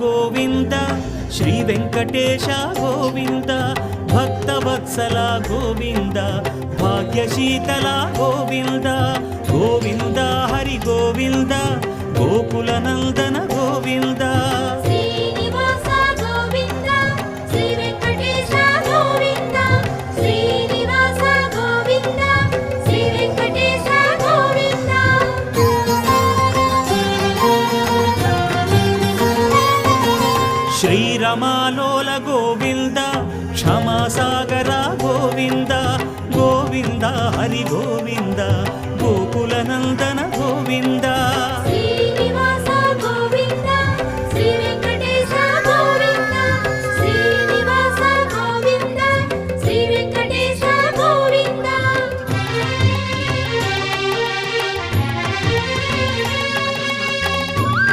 Govinda Shri Venkatesha Govinda Bhaktavatsala Govinda భాగ్యశీతల Govinda Govinda Hari Govinda Gokula Nandana Govinda Srinivasa Govinda Shri Venkatesha Govinda Srinivasa Govinda Shri Venkatesha Govinda శ్రీరమాలోల Govinda క్షమాసాగర Govinda Govinda Hari Govinda Gokula Nandana Govinda